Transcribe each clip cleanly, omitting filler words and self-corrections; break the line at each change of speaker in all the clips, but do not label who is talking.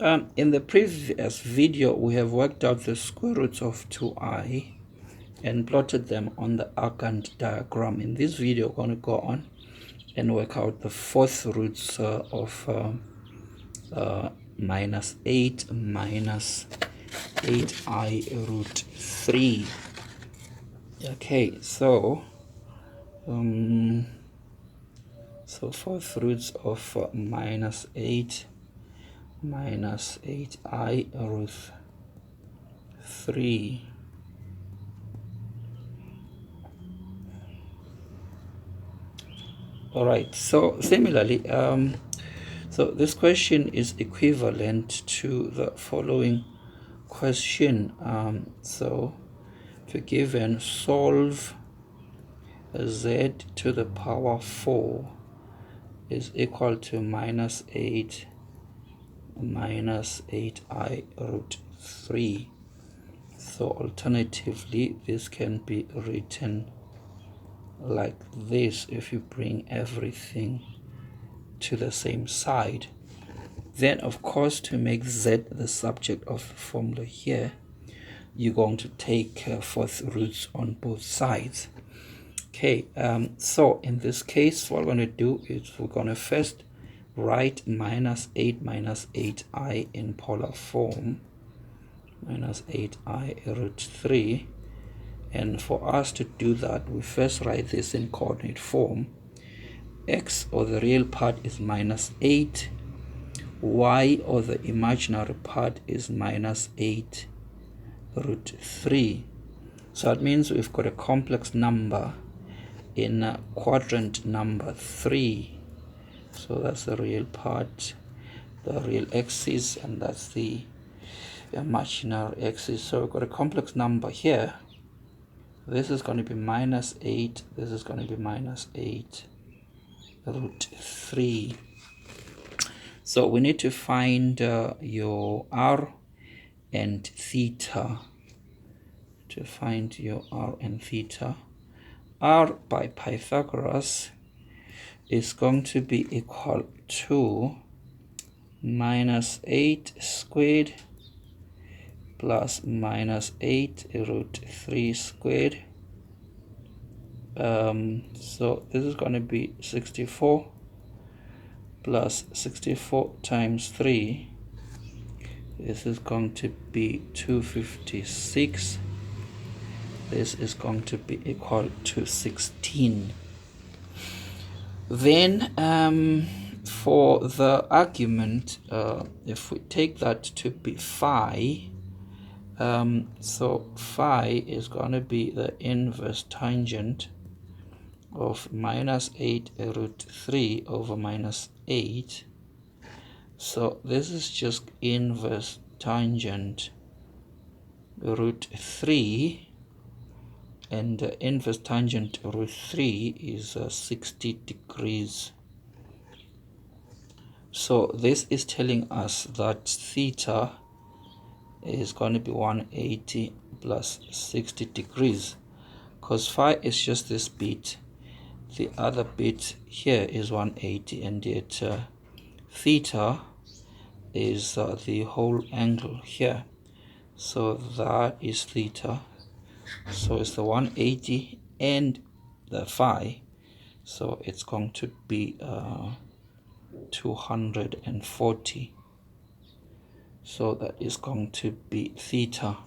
In the previous video, we have worked out the square roots of 2i and plotted them on the arcant diagram. In this video, we're going to go on and work out the fourth roots of minus 8 minus 8i root 3. Okay, so fourth roots of minus 8 minus 8i root 3. All right, so similarly, so this question is equivalent to the following question. So if you're given solve z to the power 4 is equal to minus 8 minus 8i root 3. So alternatively, this can be written like this if you bring everything to the same side. Then, of course, to make z the subject of the formula here, you're going to take fourth roots on both sides. Okay, so in this case, what we're going to do is we're going to first write minus 8 minus 8i in polar form, minus 8i root 3. And for us to do that, we first write this in coordinate form. X, or the real part, is minus 8. Y, or the imaginary part, is minus 8 root 3. So that means we've got a complex number in quadrant number 3. So that's the real part, the real axis, and that's the imaginary axis. So we've got a complex number here. This is going to be minus 8. This is going to be minus 8 root 3. So we need to find your r and theta. To find your r and theta, r by Pythagoras is going to be equal to minus 8 squared plus minus 8 root 3 squared. So this is going to be 64 plus 64 times 3. This is going to be 256. This is going to be equal to 16. Then for the argument, if we take that to be phi, so phi is going to be the inverse tangent of minus 8 root 3 over minus 8. So this is just inverse tangent root 3, and inverse tangent root 3 is 60 degrees. So this is telling us that theta is going to be 180 plus 60 degrees, because phi is just this bit, the other bit here is 180, and yet theta is the whole angle here. So that is theta. So it's the 180 and the phi. So it's going to be 240. So that is going to be theta.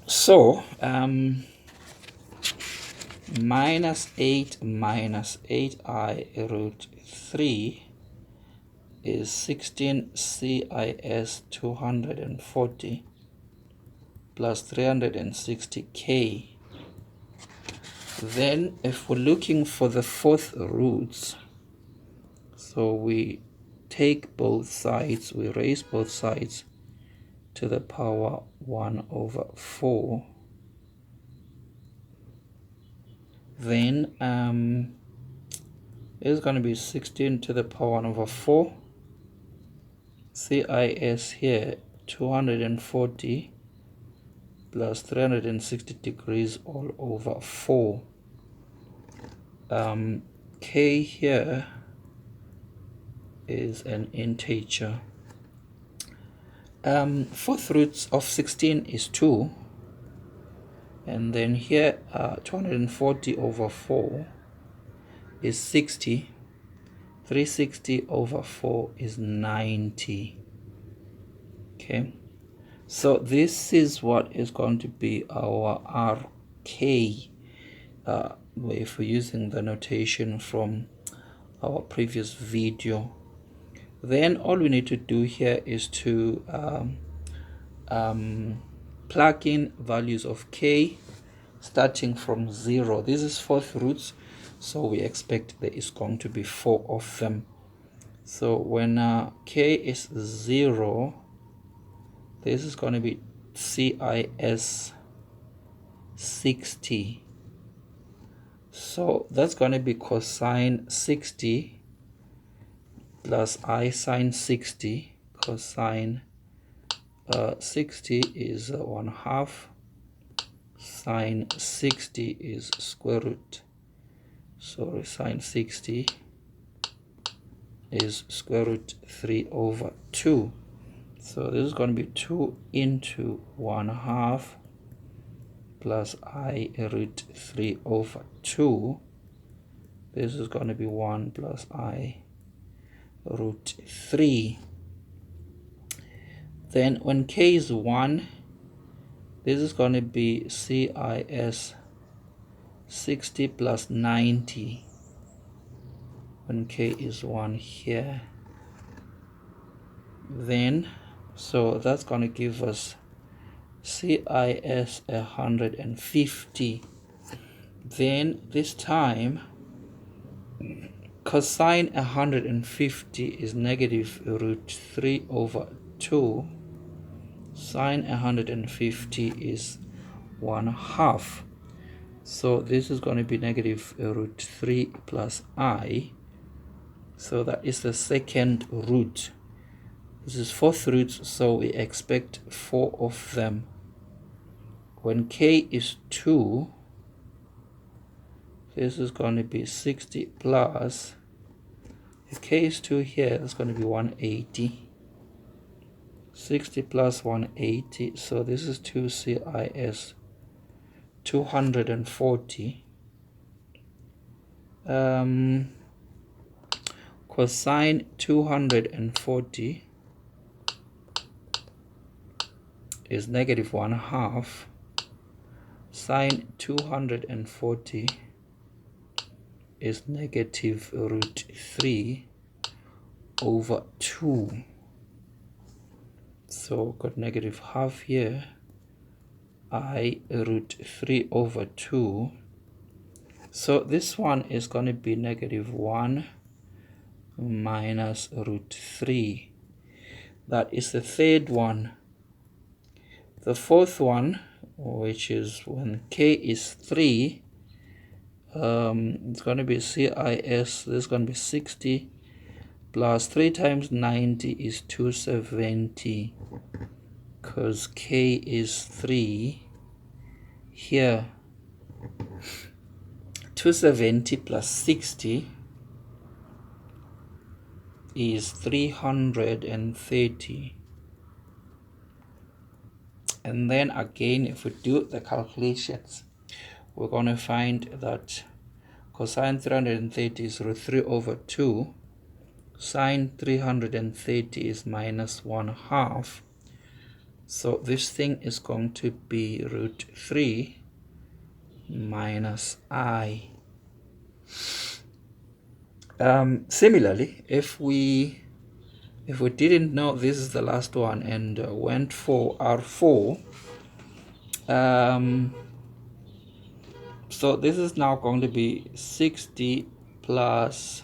So minus 8 minus 8i root 3 is 16 cis 240 plus 360k. Then if we're looking for the fourth roots, so we take both sides, we raise both sides to the power 1 over 4. Then it's going to be 16 to the power 1 over 4. CIS here 240 plus 360 degrees all over 4. K here is an integer. Fourth root of 16 is 2, and then here 240 over 4 is 60. 360 over 4 is 90. Okay, so this is what is going to be our RK if we're using the notation from our previous video. Then all we need to do here is to plug in values of k starting from 0. This is fourth roots, so we expect there is going to be 4 of them. So when k is 0, this is going to be CIS 60. So that's going to be cosine 60 plus I sine 60. Cosine 60 is 1/2. Sine 60 is square root. Sorry, sine 60 is square root 3 over 2. So this is going to be 2 into 1/2 plus I root 3 over 2. This is going to be 1 plus I root 3. Then when k is 1, this is going to be CIS 60 plus 90 when k is 1 here. Then so that's going to give us CIS 150. Then this time cosine 150 is negative root 3 over 2. Sine 150 is 1/2. So this is going to be negative root 3 plus I. So that is the second root. This is fourth root, so we expect 4 of them. When k is 2, this is going to be 60 plus, if k is 2 here, it's going to be 180. 60 plus 180, so this is 2 CIS 240. Cosine 240 is negative 1/2. Sine 240 is negative root 3 over 2. So got negative half here. I root 3 over 2. So this one is going to be negative 1 minus root 3. That is the third one. The fourth one, which is when k is 3, it's going to be CIS, this is going to be 60 plus 3 times 90 is 270, because k is 3 here. 270 plus 60 is 330. And then again, if we do the calculations, we're going to find that cosine 330 is root 3 over 2. Sine 330 is minus 1/2. So this thing is going to be root 3 minus I. Similarly, if we didn't know this is the last one and went for R4, so this is now going to be 60 plus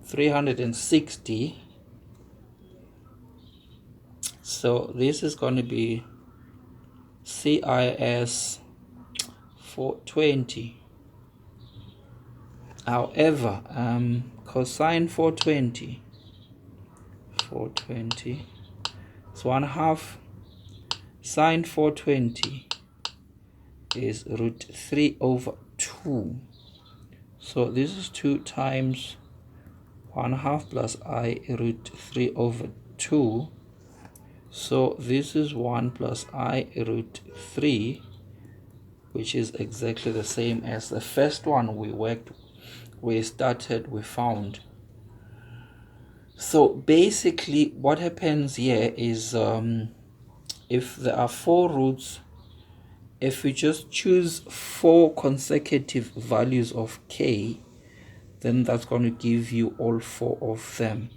360. So this is going to be CIS 420. However, cosine 420 is 1/2. Sine 420 is root 3 over 2. So this is 2 times 1/2 plus I root 3 over 2. So this is 1 plus I root 3, which is exactly the same as the first one we found. So basically what happens here is if there are 4 roots, if we just choose 4 consecutive values of k, then that's going to give you all 4 of them.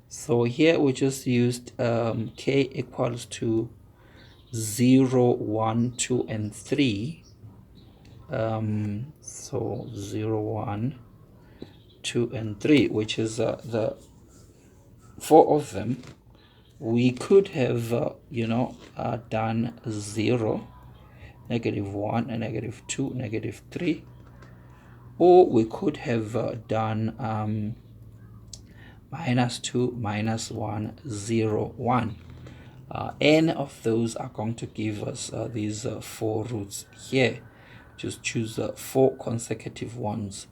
So here we just used k equals to 0, 1, 2, and 3. So 0, 1, 2, and 3, which is the 4 of them. We could have done 0, -1, and -2, -3, or we could have done -2, -1, 0, 1. Any of those are going to give us these 4 roots here. Just choose 4 consecutive ones.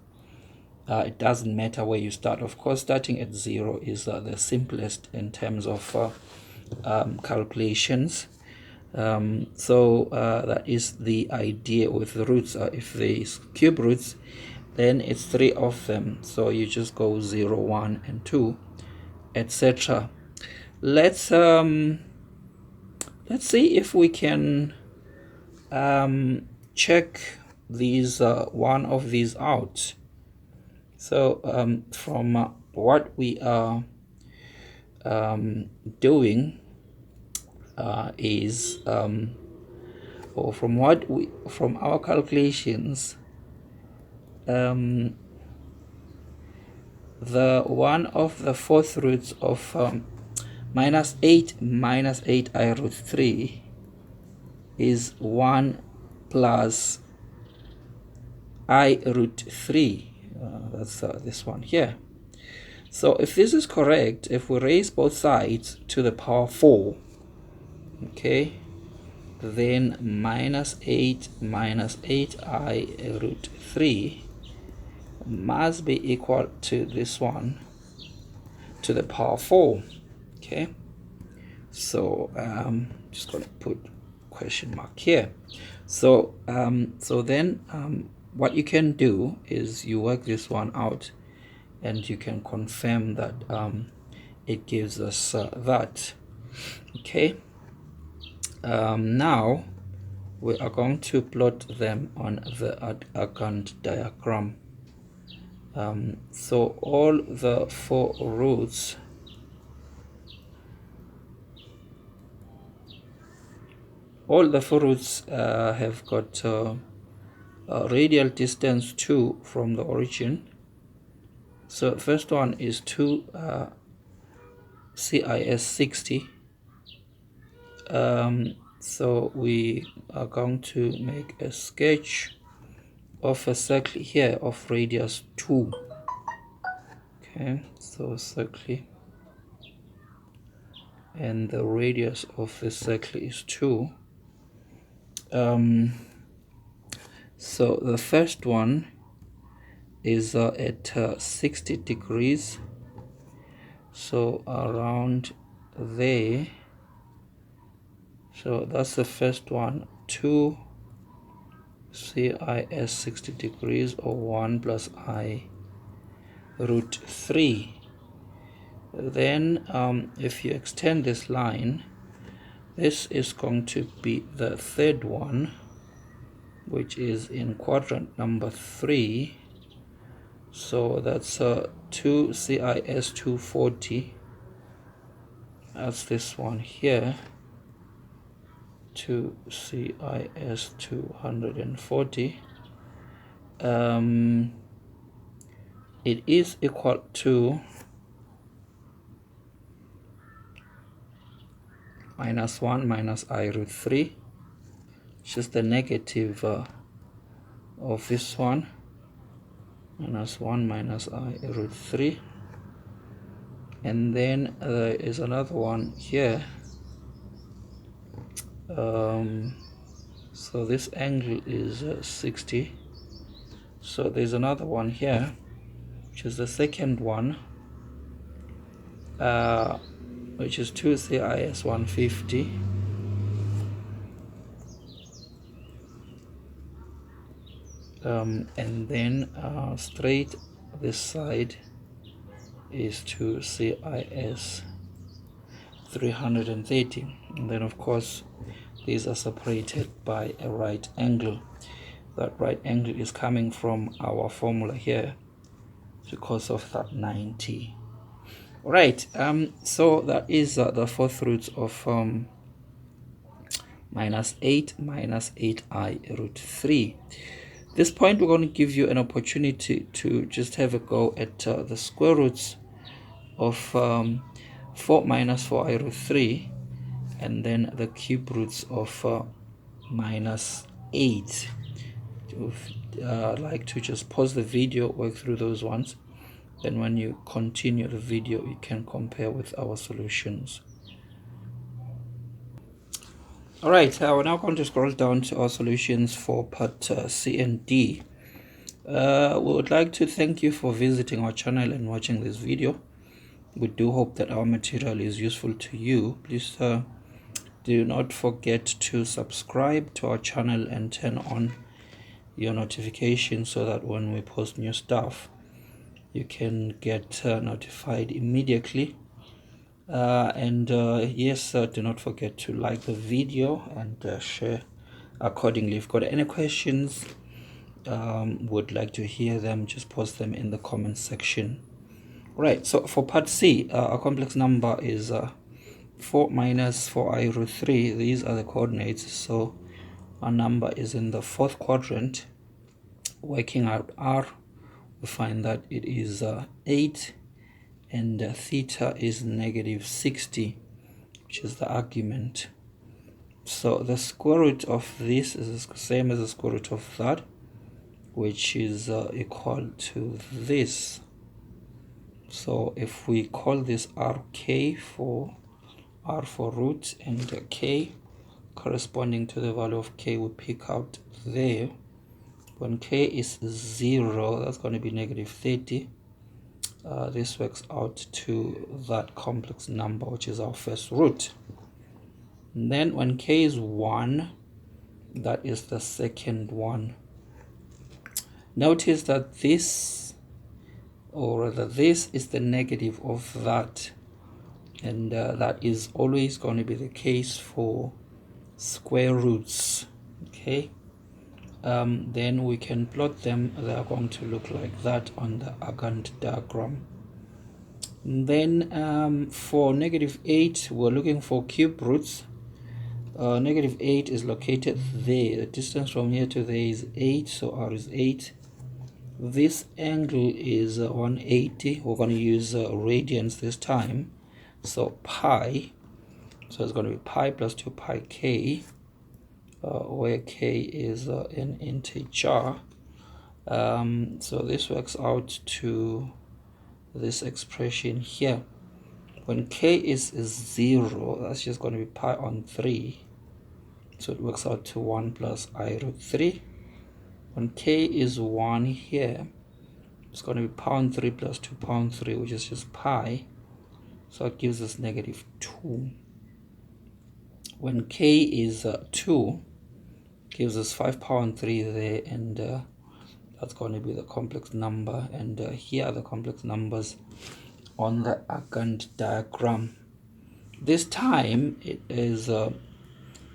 It doesn't matter where you start. Of course, starting at 0 is the simplest in terms of calculations. So that is the idea with the roots. If they cube roots, then it's 3 of them. So you just go 0, 1, and 2, etc. Let's see if we can check these one of these out. So from what we are doing is or from our calculations, the one of the 4th roots of -8 minus 8 I root 3 is 1 plus I root 3. That's this one here. So if this is correct, if we raise both sides to the power 4, okay, then -8 minus 8I root 3 must be equal to this one to the power 4. Okay, so just gonna put question mark here. So then what you can do is you work this one out and you can confirm that it gives us that. Okay, now we are going to plot them on the Argand diagram. So all the 4 roots have got a radial distance 2 from the origin. So the first one is 2 CIS 60. So we are going to make a sketch of a circle here of radius 2. Okay, so circle, and the radius of the circle is 2. So the first one is at 60 degrees, so around there. So that's the first one, 2 CIS 60 degrees, or 1 plus I root 3. Then if you extend this line, this is going to be the third one, which is in quadrant number 3. So that's 2 CIS 240. That's this one here, 2 CIS 240. It is equal to -1 minus I root 3, which is the negative of this one, -1 minus I root 3. And then there is another one here. So this angle is 60. So there's another one here, which is the second one, which is 2 CIS 150. And then straight this side is 2 CIS 330, and then of course these are separated by a right angle. That right angle is coming from our formula here because of that 90. Right, so that is the fourth root of minus 8 minus 8i root 3. This point we're going to give you an opportunity to just have a go at the square roots of 4 minus 4i root 3, and then the cube roots of minus 8. Like to just pause the video, work through those ones, then when you continue the video you can compare with our solutions. Alright, we're now going to scroll down to our solutions for part C and D. We would like to thank you for visiting our channel and watching this video. We do hope that our material is useful to you. Please do not forget to subscribe to our channel and turn on your notifications so that when we post new stuff you can get notified immediately. Yes, do not forget to like the video and share accordingly. If you've got any questions, would like to hear them, just post them in the comment section. Right, so for part C, our complex number is 4 minus 4i root 3. These are the coordinates, so our number is in the fourth quadrant. Working out r, we find that it is 8, and theta is negative 60, which is the argument. So the square root of this is the same as the square root of that, which is equal to this. So if we call this rk for r for root, and k corresponding to the value of k we pick out there, when k is 0, that's going to be negative 30. This works out to that complex number, which is our first root. And then when k is 1, that is the second one. Notice that this, or rather this, is the negative of that, and that is always going to be the case for square roots. Okay, then we can plot them. They are going to look like that on the Gantt diagram. And then for negative 8, we're looking for cube roots. Negative 8 is located there. The distance from here to there is 8, so r is 8. This angle is 180. We're going to use radians this time, so pi. So it's going to be pi plus 2 pi k, where k is an integer. So this works out to this expression here. When k is 0, that's just going to be pi on 3. So it works out to 1 plus I root 3. When k is 1 here, it's going to be pi on 3 plus 2 pi on 3, which is just pi. So it gives us negative 2. When k is 2, gives us 5 pi on 3 there, and that's going to be the complex number. And here are the complex numbers on the Gantt diagram. This time it is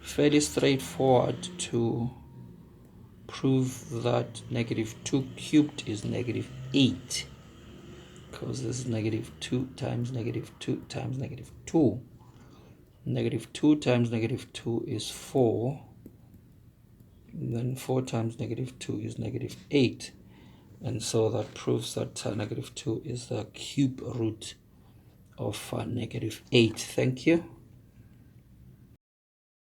fairly straightforward to prove that negative 2 cubed is negative 8, because this is negative 2 times negative 2 times negative 2. Negative 2 times negative 2 is 4, and then 4 times negative 2 is negative 8. And so that proves that negative 2 is the cube root of negative 8. Thank you.